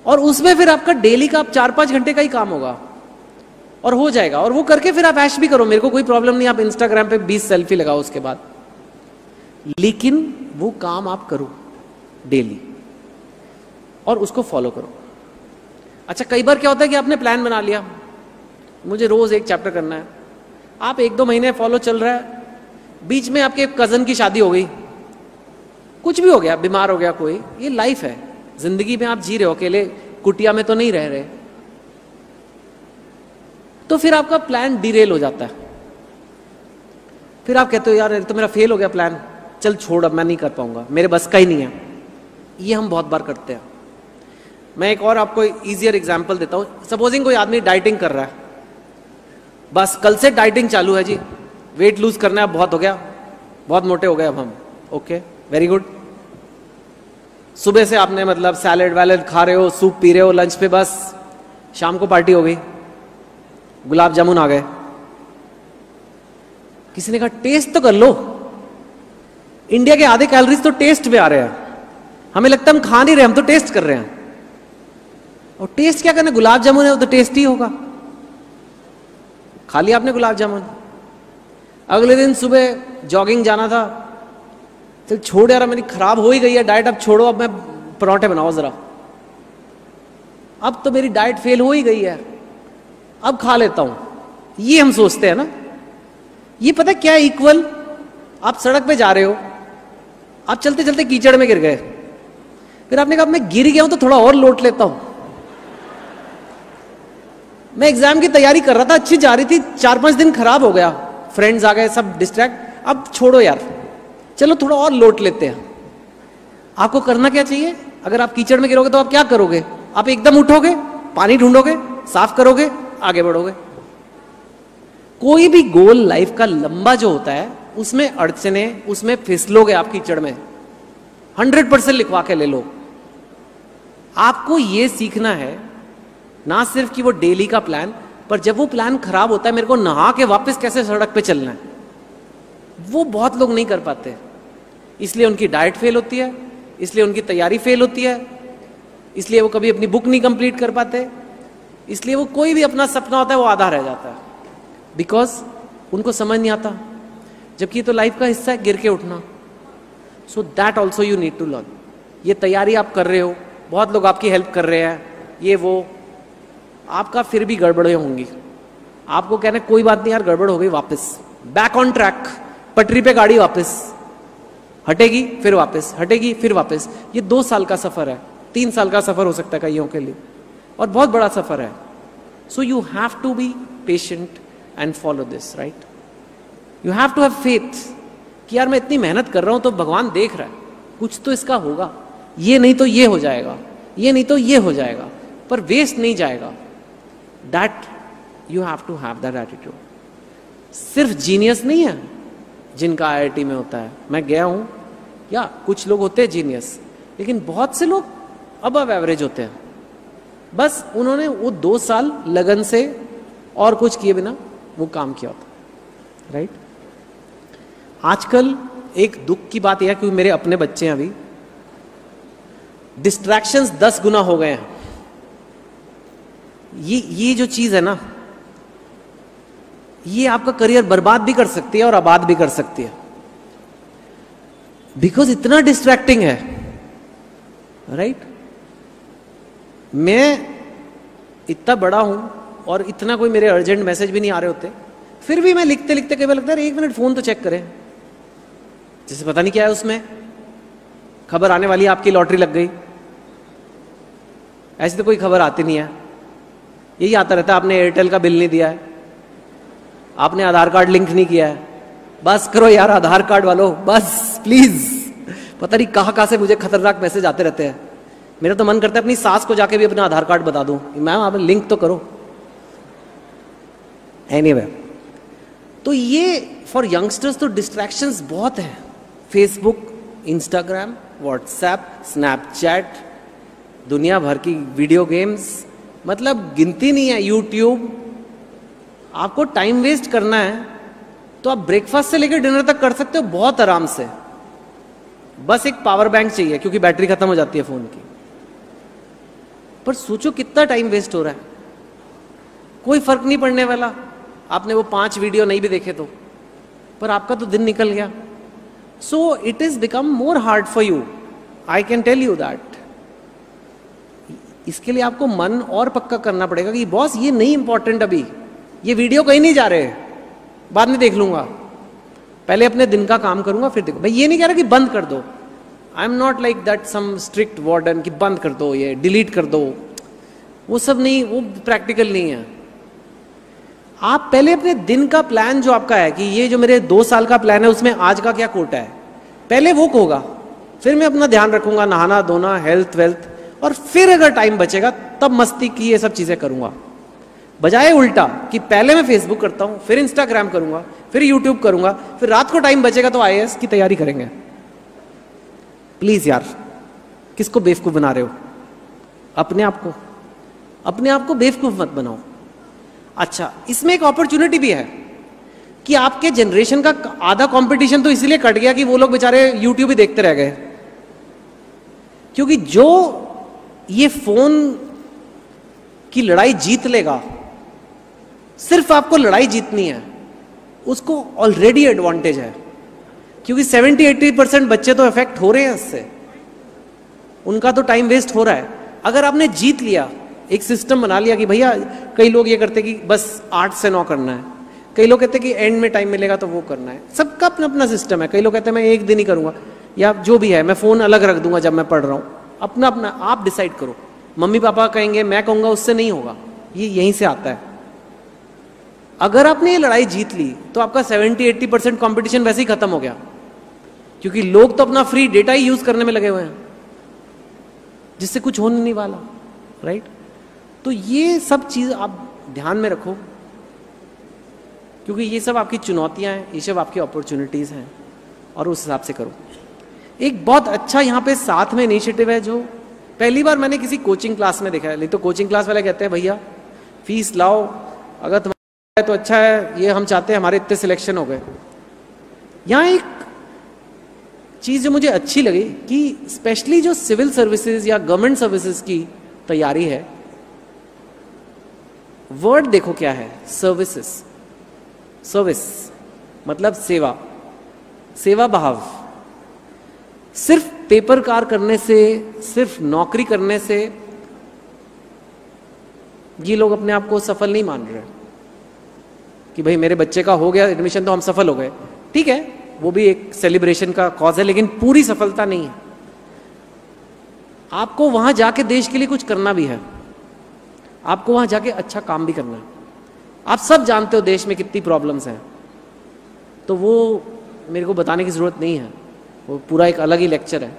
और उसमें फिर आपका डेली का 4-5 घंटे का ही काम होगा और हो जाएगा। और वो करके फिर आप ऐश भी करो, मेरे को कोई प्रॉब्लम नहीं। आप इंस्टाग्राम पे 20 सेल्फी लगाओ उसके बाद, लेकिन वो काम आप करो डेली और उसको फॉलो करो। अच्छा, कई बार क्या होता है कि आपने प्लान बना लिया, मुझे रोज 1 चैप्टर करना है। आप 1-2 महीने फॉलो चल रहा है, बीच में आपके कजन की शादी हो गई, कुछ भी हो गया, बीमार हो गया कोई, ये लाइफ है, जिंदगी में आप जी रहे हो, अकेले कुटिया में तो नहीं रह रहे। तो फिर आपका प्लान डिरेल हो जाता है। फिर आप कहते हो यार तो मेरा फेल हो गया प्लान, चल छोड़, अब मैं नहीं कर पाऊंगा, मेरे बस का ही नहीं है। ये हम बहुत बार करते हैं। मैं एक और आपको इजियर एग्जांपल देता हूं। सपोजिंग कोई आदमी डाइटिंग कर रहा है, बस कल से डाइटिंग चालू है जी, वेट लूज करना है, बहुत हो गया, बहुत मोटे हो गए अब हम, ओके, वेरी गुड। सुबह से आपने मतलब सैलेड वैलेड खा रहे हो, सूप पी रहे हो लंच पे, बस शाम को पार्टी हो गई, गुलाब जामुन आ गए, किसी ने कहा टेस्ट तो कर लो, इंडिया के आधे कैलोरीज तो टेस्ट पे आ रहे हैं, हमें लगता है हम खा नहीं रहे, हम तो टेस्ट कर रहे हैं। और टेस्ट क्या करना, गुलाब जामुन है वो तो टेस्टी होगा, खा लिया आपने गुलाब जामुन। अगले दिन सुबह जॉगिंग जाना था, चल छोड़ यार मेरी खराब हो ही गई है डाइट, अब छोड़ो, अब मैं पराठे बनाओ जरा, अब तो मेरी डाइट फेल हो ही गई है, अब खा लेता हूं। ये हम सोचते हैं ना। ये पता क्या है इक्वल, आप सड़क पे जा रहे हो, आप चलते चलते कीचड़ में गिर गए, फिर आपने कहा मैं गिर गया हूं तो थोड़ा और लोट लेता हूं। मैं एग्जाम की तैयारी कर रहा था, अच्छी जा रही थी, 4-5 दिन खराब हो गया, फ्रेंड्स आ गए, सब डिस्ट्रैक्ट, अब छोड़ो यार, चलो थोड़ा और लोट लेते हैं। आपको करना क्या चाहिए, अगर आप कीचड़ में गिरोगे तो आप क्या करोगे, आप एकदम उठोगे, पानी ढूंढोगे, साफ करोगे, आगे बढ़ोगे। कोई भी गोल लाइफ का लंबा जो होता है उसमें अड़चने, उसमें फिसलोगे आप कीचड़ में, 100% लिखवा के ले लो। आपको यह सीखना है ना सिर्फ कि वो डेली का प्लान, पर जब वो प्लान खराब होता है, मेरे को नहा के वापस कैसे सड़क पे चलना है, वो बहुत लोग नहीं कर पाते। इसलिए उनकी डाइट फेल होती है, इसलिए उनकी तैयारी फेल होती है, इसलिए वो कभी अपनी बुक नहीं कंप्लीट कर पाते, इसलिए वो कोई भी अपना सपना होता है वो आधा रह जाता है, बिकॉज उनको समझ नहीं आता। जबकि तो लाइफ का हिस्सा है गिर के उठना। So that also you need to learn. ये तैयारी आप कर रहे हो, बहुत लोग आपकी हेल्प कर रहे हैं, ये वो, आपका फिर भी गड़बड़ें होंगी। आपको कहना कोई बात नहीं यार, गड़बड़ हो गई, वापस बैक ऑन ट्रैक, पटरी पे गाड़ी वापस हटेगी, फिर वापस हटेगी, फिर वापस। ये 2 साल का सफर है, 3 साल का सफर हो सकता है कईयों के लिए, और बहुत बड़ा सफर है। So you have to be patient and follow this, right. You have to have faith कि यार मैं इतनी मेहनत कर रहा हूं तो भगवान देख रहा है, कुछ तो इसका होगा, ये नहीं तो ये हो जाएगा, ये नहीं तो ये हो जाएगा, पर वेस्ट नहीं जाएगा। That you have to have that attitude. सिर्फ जीनियस नहीं है जिनका IIT में होता है, मैं गया हूं, या कुछ लोग होते हैं जीनियस, लेकिन बहुत से लोग अबव एवरेज होते हैं। बस उन्होंने वो 2 साल लगन से और कुछ किए बिना वो काम किया होता, राइट। आजकल एक दुख की बात यह है, क्योंकि मेरे अपने बच्चे हैं अभी, डिस्ट्रैक्शंस 10 गुना हो गए हैं। ये जो चीज है ना, ये आपका करियर बर्बाद भी कर सकती है और आबाद भी कर सकती है, बिकॉज इतना डिस्ट्रैक्टिंग है, राइट। मैं इतना बड़ा हूं और इतना कोई मेरे अर्जेंट मैसेज भी नहीं आ रहे होते, फिर भी मैं लिखते लिखते कई बार लगता है 1 मिनट फोन तो चेक करें, जैसे पता नहीं क्या है उसमें, खबर आने वाली है आपकी लॉटरी लग गई, ऐसी तो कोई खबर आती नहीं है। यही आता रहता है आपने एयरटेल का बिल नहीं दिया है, आपने आधार कार्ड लिंक नहीं किया है, बस करो यार आधार कार्ड वालों, बस प्लीज। पता नहीं कहां से मुझे खतरनाक मैसेज आते रहते हैं। मेरा तो मन करता है अपनी सास को जाके भी अपना आधार कार्ड बता दूं, मैम आप लिंक तो करो। एनीवे, तो ये फॉर यंगस्टर्स तो डिस्ट्रैक्शंस बहुत है। फेसबुक, इंस्टाग्राम, व्हाट्सएप, स्नैपचैट, दुनिया भर की वीडियो गेम्स, मतलब गिनती नहीं है, यूट्यूब। आपको टाइम वेस्ट करना है तो आप ब्रेकफास्ट से लेकर डिनर तक कर सकते हो बहुत आराम से। बस एक पावर बैंक चाहिए, क्योंकि बैटरी खत्म हो जाती है फोन की। पर सोचो कितना टाइम वेस्ट हो रहा है, कोई फर्क नहीं पड़ने वाला। आपने वो 5 वीडियो नहीं भी देखे तो, पर आपका तो दिन निकल गया। So it is become more hard for you, I can tell you that. इसके लिए आपको मन और पक्का करना पड़ेगा कि बॉस ये नहीं इंपॉर्टेंट, अभी ये वीडियो कहीं नहीं जा रहे, बाद में देख लूंगा, पहले अपने दिन का काम करूंगा फिर देखो। भाई ये नहीं कह रहा कि बंद कर दो, I am not like that some strict warden कि बंद कर दो, ये डिलीट कर दो, वो सब नहीं, वो प्रैक्टिकल नहीं है। आप पहले अपने दिन का प्लान जो आपका है कि ये जो मेरे 2 साल का प्लान है उसमें आज का क्या कोटा है, पहले वो होगा, फिर मैं अपना ध्यान रखूंगा, नहाना धोना, हेल्थ वेल्थ, और फिर अगर टाइम बचेगा तब मस्ती की ये सब चीजें करूंगा। बजाय उल्टा कि पहले मैं फेसबुक करता हूं, फिर इंस्टाग्राम करूंगा, फिर यूट्यूब करूंगा, फिर रात को टाइम बचेगा तो IAS की तैयारी करेंगे। प्लीज यार, किसको बेवकूफ बना रहे हो? अपने आप को बेवकूफ मत बनाओ। अच्छा, इसमें एक अपॉर्चुनिटी भी है। कि आपके जनरेशन का आधा कंपटीशन तो इसलिए कट गया कि वो लोग बेचारे यूट्यूब ही देखते रह गए। क्योंकि जो ये फोन की लड़ाई जीत लेगा, सिर्फ आपको लड़ाई जीतनी है, उसको ऑलरेडी एडवांटेज है। क्योंकि 70-80% बच्चे तो इफेक्ट हो रहे हैं इससे, उनका तो टाइम वेस्ट हो रहा है। अगर आपने जीत लिया, एक सिस्टम बना लिया कि भैया, कई लोग ये करते कि बस 8 से 9 करना है, कई लोग कहते कि एंड में टाइम मिलेगा तो वो करना है, सबका अपना अपना सिस्टम है। कई लोग कहते हैं मैं एक दिन ही करूंगा, या जो भी है मैं फोन अलग रख दूंगा जब मैं पढ़ रहा हूं, अपना अपना आप डिसाइड करो। मम्मी पापा कहेंगे, मैं कहूंगा, उससे नहीं होगा, ये यहीं से आता है। अगर आपने ये लड़ाई जीत ली तो आपका 70-80% कॉम्पिटिशन वैसे ही खत्म हो गया, क्योंकि लोग तो अपना फ्री डेटा ही यूज करने में लगे हुए हैं, जिससे कुछ होने नहीं वाला, राइट। तो ये सब चीज आप ध्यान में रखो, क्योंकि ये सब आपकी चुनौतियां हैं, ये सब आपकी अपॉर्चुनिटीज हैं, और उस हिसाब से करो। एक बहुत अच्छा यहाँ पे साथ में इनिशिएटिव है, जो पहली बार मैंने किसी कोचिंग क्लास में देखा है। नहीं तो कोचिंग क्लास वाले कहते हैं भैया फीस लाओ, अगर तुम्हारा तो अच्छा है, ये हम चाहते हैं, हमारे इतने सिलेक्शन हो गए। यहाँ एक चीज जो मुझे अच्छी लगी कि स्पेशली जो सिविल सर्विसेज या गवर्नमेंट सर्विसेज की तैयारी है, वर्ड देखो क्या है, सर्विसेज। सर्विस मतलब सेवा, सेवा भाव। सिर्फ पेपर कार करने से, सिर्फ नौकरी करने से ये लोग अपने आप को सफल नहीं मान रहे कि भाई मेरे बच्चे का हो गया एडमिशन तो हम सफल हो गए। ठीक है, वो भी एक सेलिब्रेशन का कॉज है, लेकिन पूरी सफलता नहीं है। आपको वहां जाके देश के लिए कुछ करना भी है, आपको वहां जाके अच्छा काम भी करना है। आप सब जानते हो देश में कितनी प्रॉब्लम्स हैं, तो वो मेरे को बताने की जरूरत नहीं है, वो पूरा एक अलग ही लेक्चर है।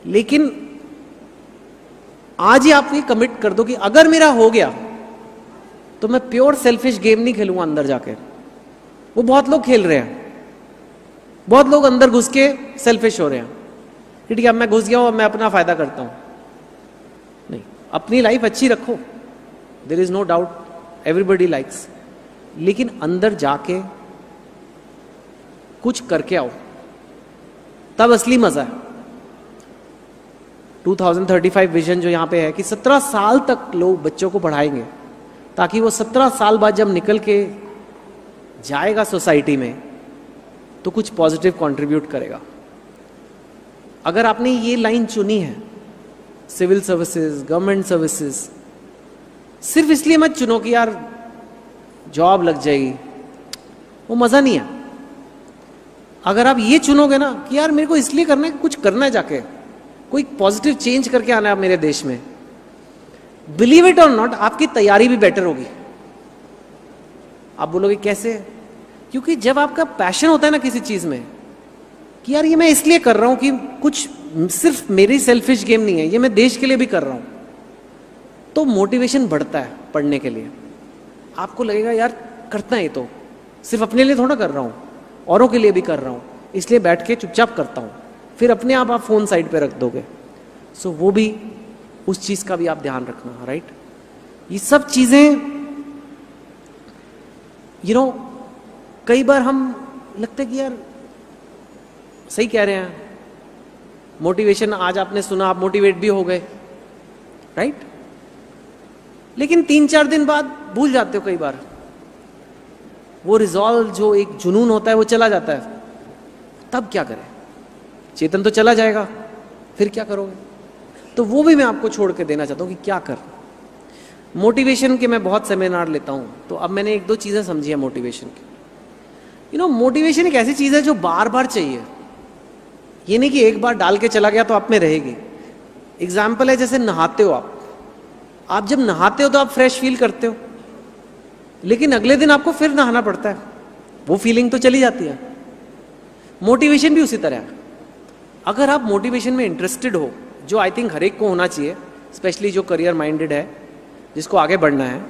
लेकिन आज ही आप ये कमिट कर दो कि अगर मेरा हो गया तो मैं प्योर सेल्फिश गेम नहीं खेलूंगा अंदर जाके। वो बहुत लोग खेल रहे हैं, बहुत लोग अंदर घुस के सेल्फिश हो रहे हैं। ठीक है, अब मैं घुस गया हूं, अब मैं अपना फायदा करता हूं। नहीं, अपनी लाइफ अच्छी रखो, there is no doubt, everybody likes, लेकिन अंदर जाके कुछ करके आओ, तब असली मजा है। 2035 विजन जो यहां पे है कि 17 साल तक लोग बच्चों को पढ़ाएंगे, ताकि वो 17 साल बाद जब निकल के जाएगा सोसाइटी में तो कुछ पॉजिटिव कंट्रीब्यूट करेगा। अगर आपने ये लाइन चुनी है, सिविल सर्विसेज, गवर्नमेंट सर्विसेज, सिर्फ इसलिए मत चुनो कि यार जॉब लग जाएगी, वो मजा नहीं है। अगर आप ये चुनोगे ना कि यार मेरे को इसलिए करना है, कुछ करना है, जाके कोई पॉजिटिव चेंज करके आना है मेरे देश में, बिलीव इट और नॉट, आपकी तैयारी भी बेटर होगी। आप बोलोगे कैसे? क्योंकि जब आपका पैशन होता है ना किसी चीज में कि यार ये मैं इसलिए कर रहा हूं कि कुछ सिर्फ मेरी सेल्फिश गेम नहीं है, ये मैं देश के लिए भी कर रहा हूं, तो मोटिवेशन बढ़ता है पढ़ने के लिए। आपको लगेगा यार करता है, ये तो सिर्फ अपने लिए थोड़ा कर रहा हूं, औरों के लिए भी कर रहा हूं, इसलिए बैठ के चुपचाप करता हूं। फिर अपने आप फोन साइड पे रख दोगे। सो वो भी, उस चीज का भी आप ध्यान रखना, राइट। ये सब चीजें कई बार हम लगता है कि यार सही कह रहे हैं, मोटिवेशन आज आपने सुना, आप मोटिवेट भी हो गए, राइट, लेकिन 3-4 दिन बाद भूल जाते हो। कई बार वो रिजॉल्व, जो एक जुनून होता है, वो चला जाता है। तब क्या करें? चेतन तो चला जाएगा, फिर क्या करोगे? तो वो भी मैं आपको छोड़ के देना चाहता हूं कि क्या कर। मोटिवेशन के मैं बहुत सेमिनार लेता हूं, तो अब मैंने 1-2 चीजें समझी है मोटिवेशन की। मोटिवेशन एक ऐसी चीज है जो बार बार चाहिए। ये नहीं कि एक बार डाल के चला गया तो आप में रहेगी। एग्जाम्पल है, जैसे नहाते हो आप जब नहाते हो तो आप फ्रेश फील करते हो, लेकिन अगले दिन आपको फिर नहाना पड़ता है, वो फीलिंग तो चली जाती है। मोटिवेशन भी उसी तरह है। अगर आप मोटिवेशन में इंटरेस्टेड हो, जो आई थिंक हर एक को होना चाहिए, स्पेशली जो करियर माइंडेड है, जिसको आगे बढ़ना है,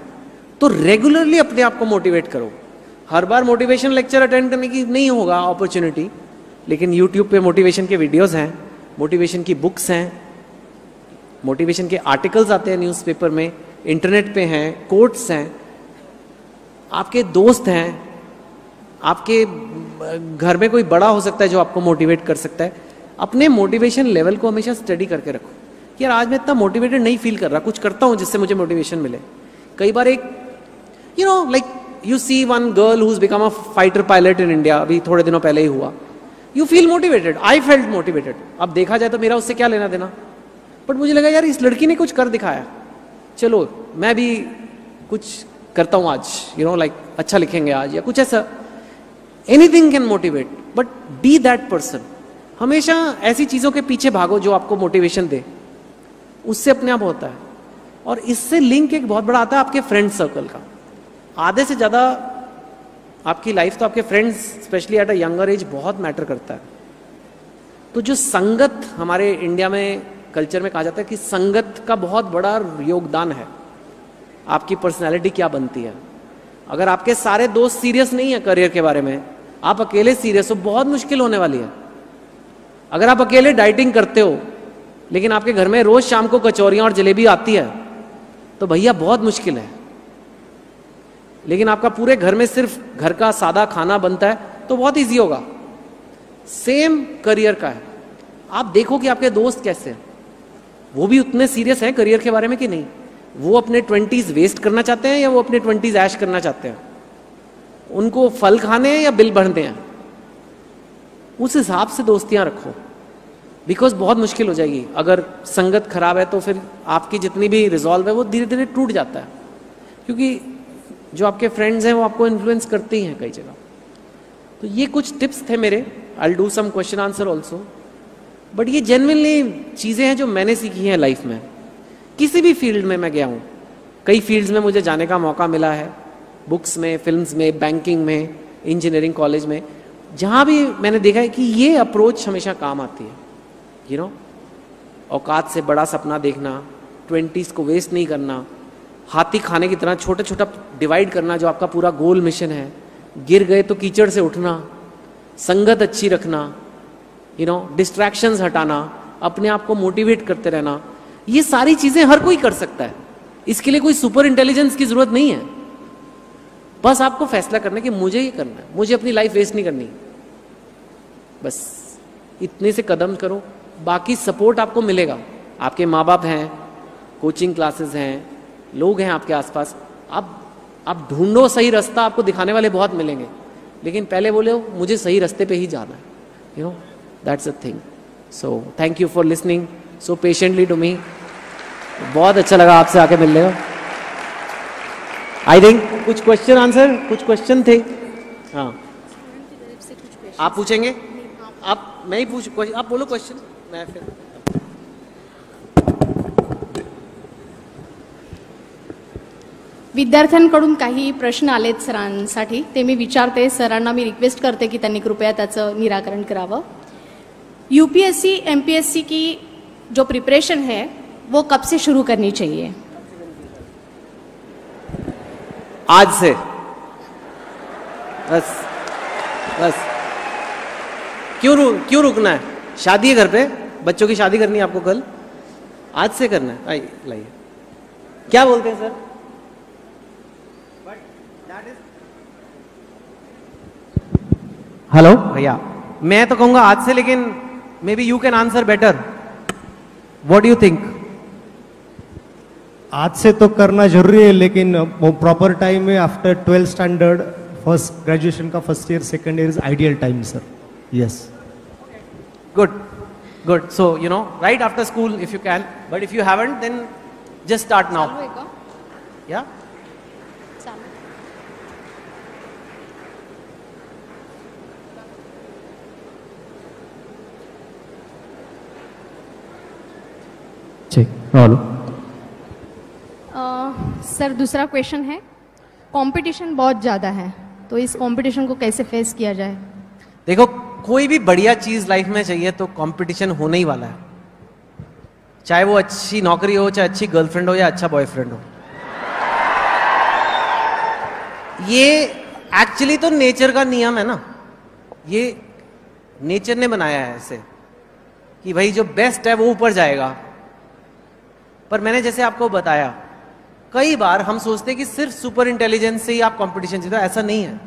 तो रेगुलरली अपने आप को मोटिवेट करो। हर बार मोटिवेशन लेक्चर अटेंड करने की नहीं होगा अपॉर्चुनिटी, लेकिन यूट्यूब पे मोटिवेशन के वीडियोस हैं, मोटिवेशन की बुक्स हैं, मोटिवेशन के आर्टिकल्स आते हैं न्यूज़पेपर में, इंटरनेट पे हैं, कोट्स हैं, आपके दोस्त हैं, आपके घर में कोई बड़ा हो सकता है जो आपको मोटिवेट कर सकता है। अपने मोटिवेशन लेवल को हमेशा स्टडी करके रखो कि यार आज मैं इतना मोटिवेटेड नहीं फील कर रहा, कुछ करता हूँ जिससे मुझे मोटिवेशन मिले। कई बार एक like you see one girl who has become a fighter pilot in India, अभी थोड़े दिनों पहले ही हुआ। You feel motivated, I felt motivated. अब देखा जाए तो मेरा उससे क्या लेना देना, बट मुझे लगा यार इस लड़की ने कुछ कर दिखाया, चलो मैं भी कुछ करता हूँ आज, लाइक अच्छा लिखेंगे आज या कुछ ऐसा। Anything can motivate, but be that person. हमेशा ऐसी चीज़ों के पीछे भागो जो आपको मोटिवेशन दे, उससे अपने आप होता है। और इससे लिंक एक बहुत बड़ा आता है आपके फ्रेंड सर्कल का। आधे से ज़्यादा आपकी लाइफ तो आपके friends, specially at a younger age, बहुत मैटर करता है। तो जो संगत, हमारे इंडिया में कल्चर में कहा जाता है कि संगत का बहुत बड़ा योगदान है, आपकी पर्सनैलिटी क्या बनती है। अगर आपके सारे दोस्त सीरियस नहीं है करियर के बारे में, आप अकेले सीरियस हो, बहुत मुश्किल होने वाली है। अगर आप अकेले डाइटिंग करते हो लेकिन आपके घर में रोज शाम को कचौरियां और जलेबी आती है, तो भैया बहुत मुश्किल है। लेकिन आपका पूरे घर में सिर्फ घर का सादा खाना बनता है तो बहुत इजी होगा। सेम करियर का है, आप देखो कि आपके दोस्त कैसे हैं, वो भी उतने सीरियस हैं करियर के बारे में कि नहीं। वो अपने 20s वेस्ट करना चाहते हैं या वो अपने 20s ऐश करना चाहते हैं, उनको फल खाने हैं या बिल भरने हैं। उस हिसाब से दोस्तियां रखो, बिकॉज बहुत मुश्किल हो जाएगी। अगर संगत खराब है तो फिर आपकी जितनी भी रिजॉल्व है वो धीरे धीरे टूट जाता है, क्योंकि जो आपके फ्रेंड्स हैं वो आपको इन्फ्लुएंस करते ही हैं कई जगह। तो ये कुछ टिप्स थे मेरे। I will do some question answer also, but ये जेन्युइनली चीज़ें हैं जो मैंने सीखी हैं लाइफ में। किसी भी फील्ड में मैं गया हूँ, कई फील्ड्स में मुझे जाने का मौका मिला है, बुक्स में, फिल्म्स में, बैंकिंग में, इंजीनियरिंग कॉलेज में, जहाँ भी मैंने देखा है कि ये अप्रोच हमेशा काम आती है। औकात से बड़ा सपना देखना, 20s को वेस्ट नहीं करना, हाथी खाने की तरह छोटा छोटा डिवाइड करना जो आपका पूरा गोल मिशन है, गिर गए तो कीचड़ से उठना, संगत अच्छी रखना, डिस्ट्रैक्शंस हटाना, अपने आप को मोटिवेट करते रहना, ये सारी चीज़ें हर कोई कर सकता है। इसके लिए कोई सुपर इंटेलिजेंस की ज़रूरत नहीं है। बस आपको फैसला करना कि मुझे ये करना है, मुझे अपनी लाइफ वेस्ट नहीं करनी। बस इतने से कदम करो, बाकी सपोर्ट आपको मिलेगा। आपके माँ बाप हैं, कोचिंग क्लासेस हैं, लोग हैं आपके आसपास। आप ढूंढो सही रास्ता, आपको दिखाने वाले बहुत मिलेंगे, लेकिन पहले बोले मुझे सही रास्ते पे ही जाना है। That's a thing. So thank you for listening so patiently to me. बहुत अच्छा लगा आपसे आके मिलने को। आई थिंक कुछ क्वेश्चन आंसर, कुछ क्वेश्चन थे। हाँ, आप पूछेंगे? आप, मैं ही पूछ, आप बोलो क्वेश्चन, मैं फिर। विद्यार्थ्यांकडून काही प्रश्न आलेत सरांसाठी, ते मी विचारते। सरांना मी रिक्वेस्ट करते की त्यांनी कृपया त्याचं निराकरण करावं। यूपीएससी एमपीएससी की जो प्रिपरेशन है वो कब से शुरू करनी चाहिए? आज से। बस बस। क्यों रुकना है? शादी है घर पे, बच्चों की शादी करनी है आपको कल, आज से करना है। आइए लाइए। क्या बोलते हैं सर? हेलो भैया, मैं तो कहूंगा आज से, लेकिन maybe you can answer better. What do you think? आज से तो करना जरूरी है, लेकिन प्रॉपर टाइम है after 12th standard, first graduation का first year second year is ideal time sir. Yes, good. So right after school if you can, but if you haven't then just start now. या sir दूसरा question है, competition बहुत ज़्यादा है, तो इस competition को कैसे फेस किया जाए? देखो, कोई भी बढ़िया चीज लाइफ में चाहिए तो कंपटीशन होने ही वाला है, चाहे वो अच्छी नौकरी हो, चाहे अच्छी गर्लफ्रेंड हो या अच्छा बॉयफ्रेंड हो। ये एक्चुअली तो नेचर का नियम है ना, ये नेचर ने बनाया है ऐसे कि भाई जो बेस्ट है वो ऊपर जाएगा। पर मैंने जैसे आपको बताया, कई बार हम सोचते हैं कि सिर्फ सुपर इंटेलिजेंस से ही आप कंपटीशन जीतो, ऐसा नहीं है।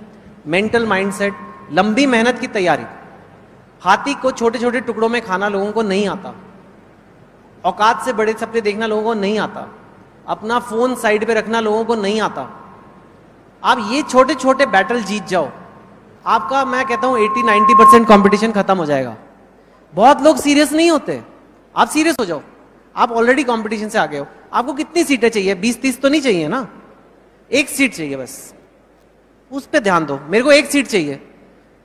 मेंटल माइंडसेट, लंबी मेहनत की तैयारी। हाथी को छोटे छोटे टुकड़ों में खाना लोगों को नहीं आता, औकात से बड़े सपने देखना लोगों को नहीं आता, अपना फोन साइड पे रखना लोगों को नहीं आता। आप ये छोटे छोटे बैटल जीत जाओ, आपका मैं कहता हूं 80-90% कंपटीशन खत्म हो जाएगा। बहुत लोग सीरियस नहीं होते, आप सीरियस हो जाओ, आप ऑलरेडी कंपटीशन से आगे हो। आपको कितनी सीटें चाहिए? 20-30 तो नहीं चाहिए ना, एक सीट चाहिए बस, उस पर ध्यान दो। मेरे को एक सीट चाहिए,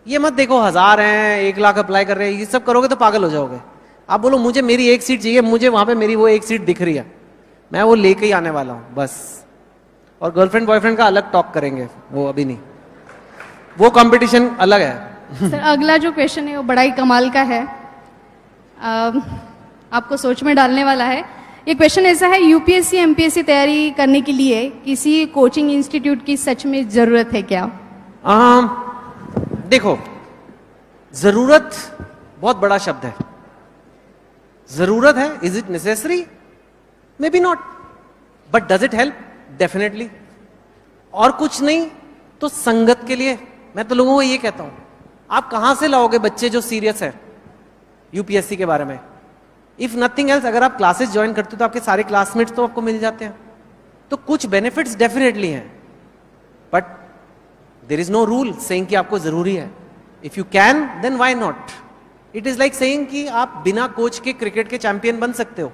ये मत देखो 1000 हैं, 1 लाख अप्लाई कर रहे हैं, ये सब करोगे तो पागल हो जाओगे। आप बोलो मुझे मेरी एक सीट चाहिए, मुझे वहां पे मेरी वो एक सीट दिख रही है, मैं वो लेके ही आने वाला हूं बस। और गर्लफ्रेंड बॉयफ्रेंड का अलग टॉक करेंगे, वो अभी नहीं, वो कंपटीशन अलग है। सर अगला जो क्वेश्चन है वो बड़ा ही कमाल का है, आपको सोच में डालने वाला है। ये क्वेश्चन ऐसा है, यूपीएससी एमपीएससी तैयारी करने के लिए किसी कोचिंग इंस्टीट्यूट की सच में जरूरत है क्या? देखो, जरूरत बहुत बड़ा शब्द है। जरूरत है, is it necessary? May be not, but does it help? Definitely. और कुछ नहीं तो संगत के लिए मैं तो लोगों को ये कहता हूं, आप कहां से लाओगे बच्चे जो सीरियस है यूपीएससी के बारे में? इफ नथिंग एल्स, अगर आप क्लासेस ज्वाइन करते हो तो आपके सारे क्लासमेट्स तो आपको मिल जाते हैं, तो कुछ बेनिफिट्स डेफिनेटली हैं, but there is no rule saying कि आपको जरूरी है। If you can then why not? It is like saying कि आप बिना कोच के क्रिकेट के चैंपियन बन सकते हो,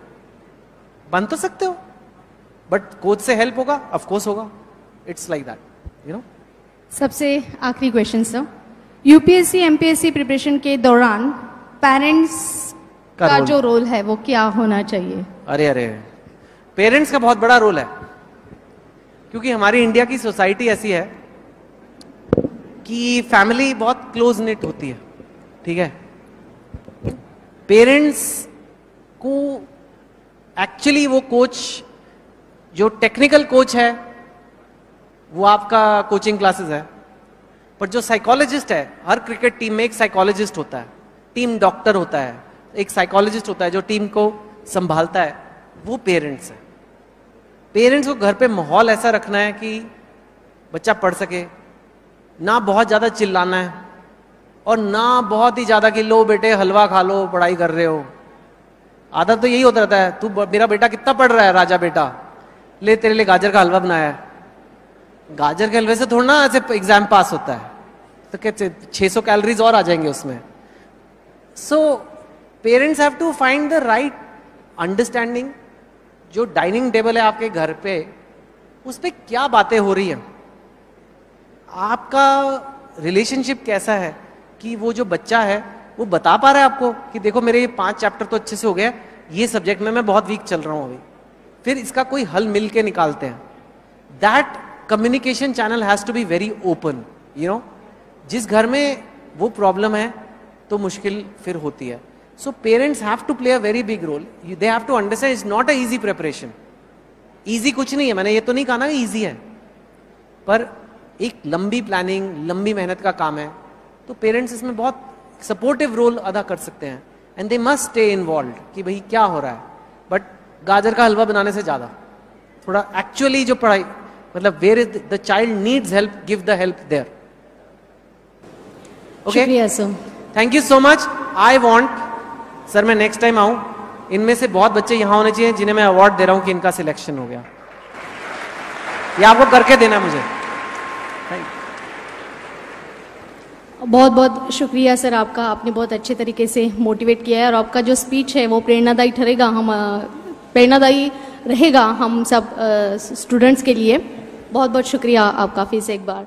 बन तो सकते हो, बट कोच से हेल्प होगा, ऑफ कोर्स होगा। It's like that, you know. सबसे आखिरी question sir, UPSC MPSC preparation के दौरान पेरेंट्स का जो रोल है वो क्या होना चाहिए? अरे पेरेंट्स का बहुत बड़ा रोल है, क्योंकि हमारी इंडिया की सोसाइटी ऐसी है कि फैमिली बहुत क्लोज निट होती है, ठीक है। पेरेंट्स को एक्चुअली वो कोच, जो टेक्निकल कोच है वो आपका कोचिंग क्लासेस है, पर जो साइकोलॉजिस्ट है, हर क्रिकेट टीम में एक साइकोलॉजिस्ट होता है, टीम डॉक्टर होता है, एक साइकोलॉजिस्ट होता है जो टीम को संभालता है, वो पेरेंट्स है। पेरेंट्स को घर पे माहौल ऐसा रखना है कि बच्चा पढ़ सके, ना बहुत ज्यादा चिल्लाना है और ना बहुत ही ज्यादा कि लो बेटे हलवा खा लो, पढ़ाई कर रहे हो। आदत तो यही होता रहता है, तू मेरा बेटा कितना पढ़ रहा है राजा बेटा, ले तेरे लिए गाजर का हलवा बनाया है। गाजर के हलवे से थोड़ा ना ऐसे एग्जाम पास होता है, तो कहते 600 कैलोरीज और आ जाएंगे उसमें। So parents have to find the right understanding. जो डाइनिंग टेबल है आपके घर पे, उस पे क्या बातें हो रही हैं, आपका रिलेशनशिप कैसा है, कि वो जो बच्चा है वो बता पा रहा है आपको कि देखो मेरे ये 5 चैप्टर तो अच्छे से हो गए, ये सब्जेक्ट में मैं बहुत वीक चल रहा हूं अभी, फिर इसका कोई हल मिल के निकालते हैं। That communication channel has to be very open, you know. जिस घर में वो प्रॉब्लम है तो मुश्किल फिर होती है। So parents have to play a very big role, they have to understand it's not a easy preparation. Easy कुछ नहीं है, मैंने ये तो नहीं कहा ना इजी है, पर एक लंबी प्लानिंग, लंबी मेहनत का काम है। तो पेरेंट्स इसमें बहुत सपोर्टिव रोल अदा कर सकते हैं, and they must stay involved कि भाई क्या हो रहा है। बट गाजर का हलवा बनाने से ज्यादा थोड़ा एक्चुअली जो पढ़ाई, मतलब where is the child needs help, give the help there. शुक्रिया sir, thank you so much. I want sir, मैं नेक्स्ट टाइम आऊं, इनमें से बहुत बच्चे यहां होने चाहिए जिन्हें मैं अवार्ड दे रहा हूं कि इनका सिलेक्शन हो गया। ये आपको करके देना मुझे। बहुत बहुत शुक्रिया सर आपका, आपने बहुत अच्छे तरीके से मोटिवेट किया है और आपका जो स्पीच है वो प्रेरणादायी ठहरेगा, प्रेरणादायी रहेगा हम सब स्टूडेंट्स के लिए। बहुत बहुत शुक्रिया आपका फिर से एक बार।